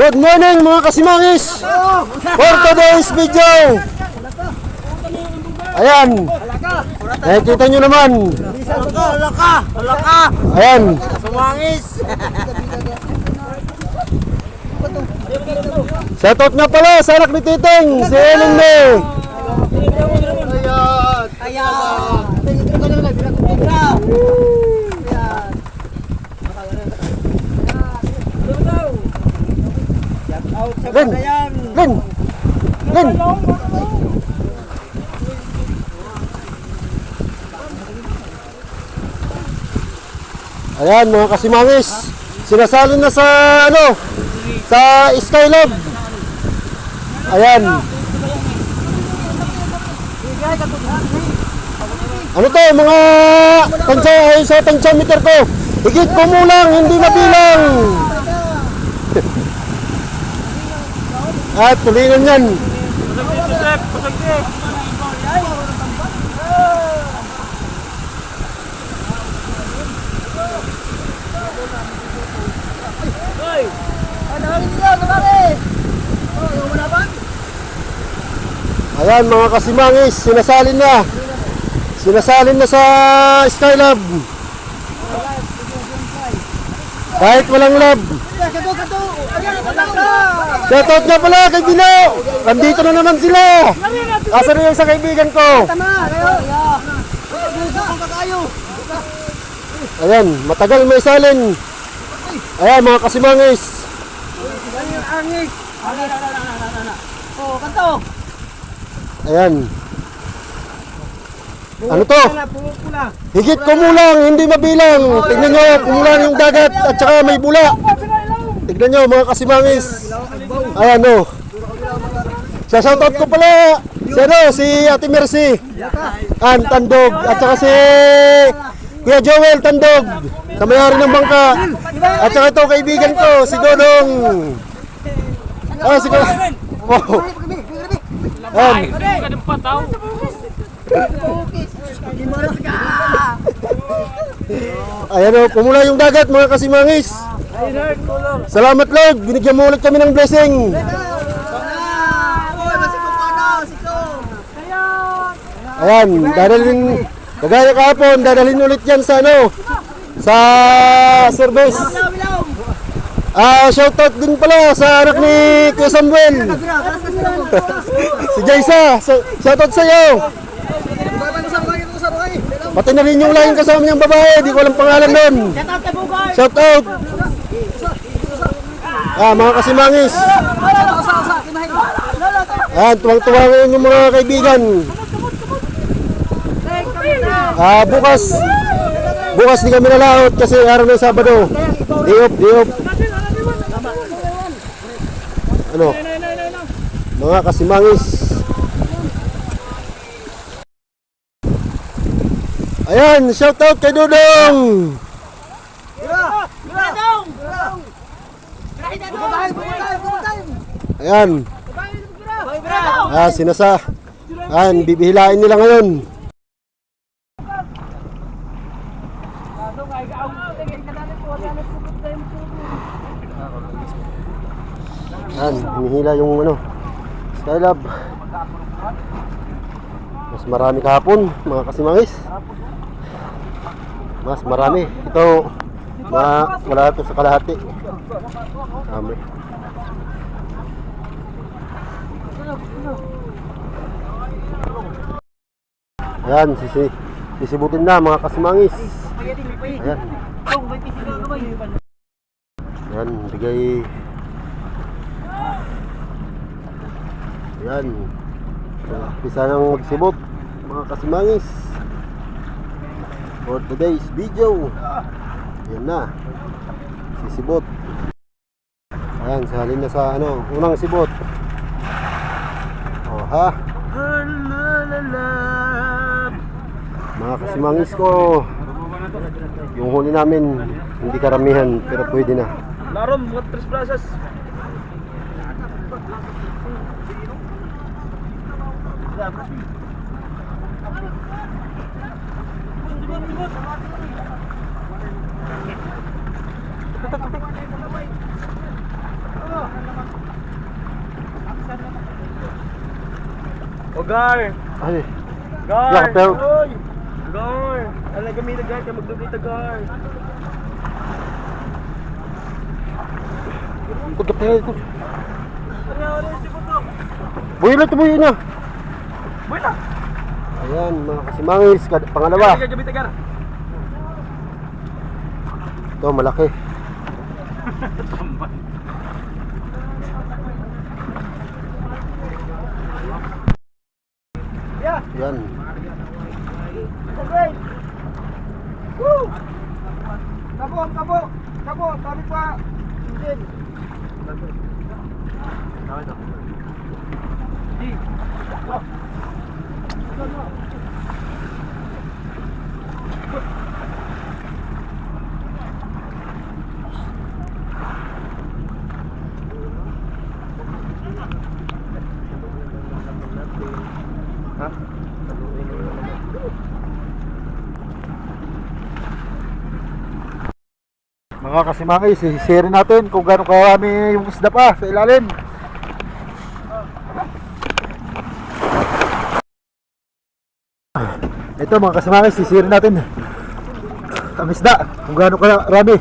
Good morning mga kasimangis! For today's video, ayan, nakikita nyo naman. Ayan, Sumangis. shoutout nga pala sa anak ni Titing, si Ellen May. Len, Len, Len. Ayan mga kasimangis, sinasali na sa ano, sa Skylab. Ayan. Ano to mga tansya ay sa tansyameter ko. Higit kumulang, hindi mabilang. At tulingan yan. Ayan mga kasimangis, sinasalin na sa Skylab. Kahit walang lab. Shoutout nga pala kay Bino. Nandito na naman sila. Asa na yung sa kaibigan ko. Ayan, matagal may salin. Ayan mga kasimangis. Ayan. Ano to? Higit kumulang, hindi mabilang. Tignan nyo, kumulang yung dagat at saka may bula. Tignan nyo mga kasimangis. Ayan o. Shoutout ko pala si Ate Mercy Tandog at saka si Kuya Joel Tandog sa mayari ng bangka. At saka ito kaibigan ko si Dodong. Si wow. Ayan o, pumula yung dagat mga kasimangis. Salamat Lord, binigyan mo ulit kami ng blessing. Ayan, dadalhin, kagaya kahapon, dadalhin ulit yan sa ano, sa service. Shoutout din pala sa anak ni Kuya Samuel. Si Jaysa, shoutout sa iyo. Pati na rin yung laing kasama niyang babae, di ko alam pangalan nun. Shoutout. Mga kasimangis. Tuwang-tuwa ngayon yung mga kaibigan. Bukas di kami nalaot kasi araw ng Sabado. Diop. Ano? Mga kasimangis. Ayan, shoutout kay Dudong. Ayan. Ayan, bibihilain nila ngayon. Ayan, hinihila yung ano, Skylab. Mas marami kahapon, mga kasimangis. Mas marami. Ito, wala ito sa kalahati. Marami. Ayan, sisibutin na mga kasimangis. Ayan. Ayan, bigay. Ayan. Pisa nang magsibot mga kasimangis for today's video. Ayan na, sisibot. Ayan, salin na sa ano, unang sibot. Mga kasimangis ko, yung huli namin hindi karamihan pero pwede na. Larom, what tres plazas? O Gar! Ay, Gar! Yeah, pero- Oy! Gar! Alam kami na Gar, kaya magdugay ta Gar. pagkap tayo ito. Ano si Puto? Buhay na, tumuhin na. Boy na! Ayan, mga kasimangis, pangalawa. Gar, gabi ta Gar. Ito, malaki. Yeah! Yan. Okay! Woo! Kabo, kabo! Kabo, tabi pa! Engine! Mga kasimangis, i-share natin kung gaano karami yung isda pa sa ilalim. Ito mga kasimangis, i-share natin ang isda kung gaano karami.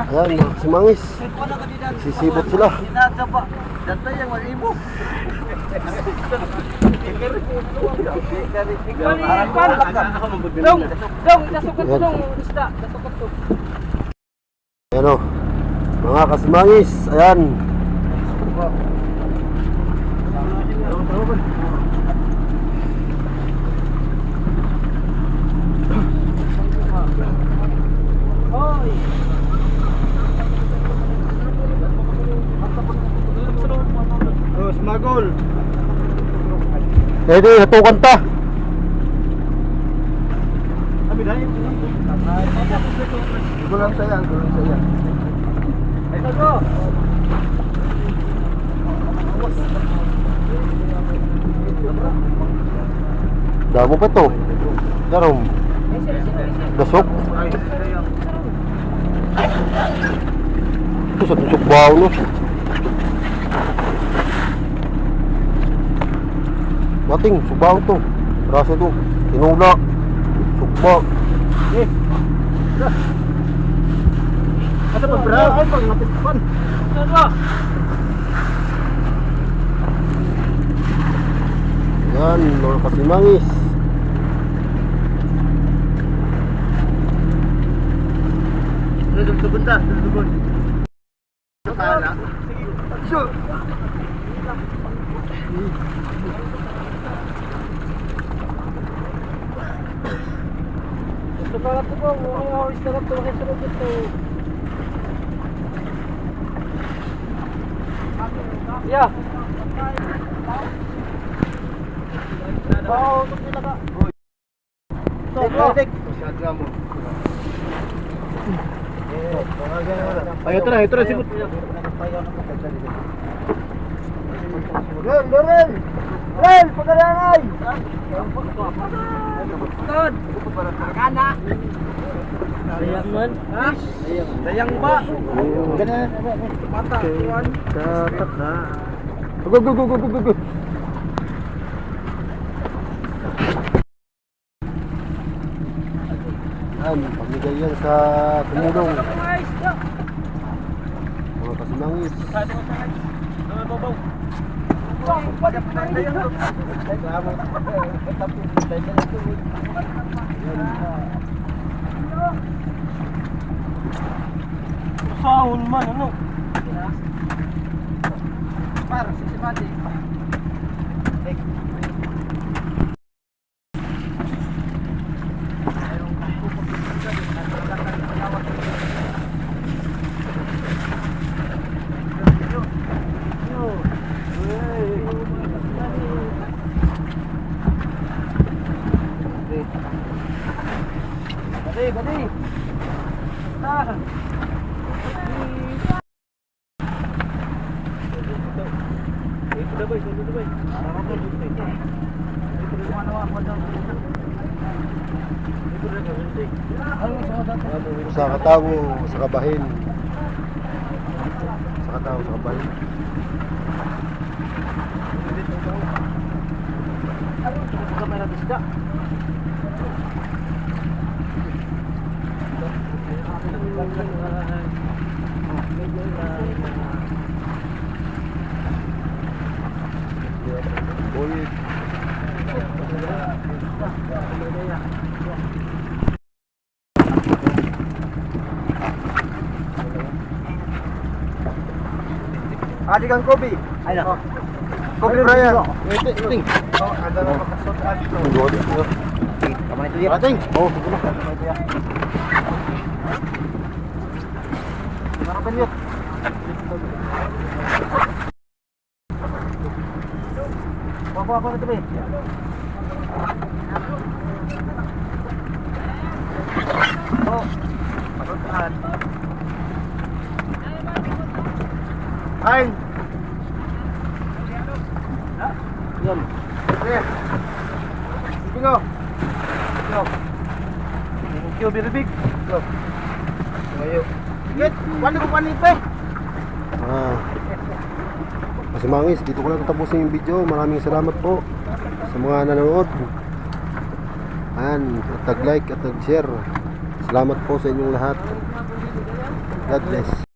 Ayan mga kasimangis, sisibot sila. Data yang malibo. Dong, nasukot Ayan. dong, isda, nasukot to. Ayan o, mga kasimangis, ayan. Hoy. Oh, smagol. Pwede, hatukan ta. Abi dai. Gulang saya, gulang saya. Ito go. Damo pa to. Darom. Dasok. Ito sa tusok baw no. Mating, subaw to. Rasa to. Tinula. Sukba. Ano pa bra? Ay pag natispan. Ano? Yan, mga kasimangis. Dudug ta, dudug. Sana. Sure. Sekarang tu kau mau istirahat tu pakai serut itu. Ya. Bau untuk kita kak. Tek. Ayo terus sibut. Ren, pagkaranay. Ton. Kana. Sayang man. Ha? Sayang ba? Ganun. Mata, tuan. Tatak na. Go. Yan, pamigay yan sa tumulong. Mga kasimangis. Sahun man, ano? Par, systematic. Gadi. Star. Sa katawo, sa kabahin. Sa katawo, sa kabahin. Boy. Adi kang Kobe. Ay na. Kobe Bryant. Ting. Oh, ada na makasot adi to. Kamay to ya. Ating. Oh, Marapan yun. Apa na ito ba? Oh, patutan. Ay. Yan. Sige. Sige go. Go. Thank you, very big. Go. Ngayon. Git, wala ko panite. Kasimangis, dito ko na tapusin yung video. Maraming salamat po sa mga nanonood. Ayan, at tag-like at tag-share. Salamat po sa inyong lahat. God bless.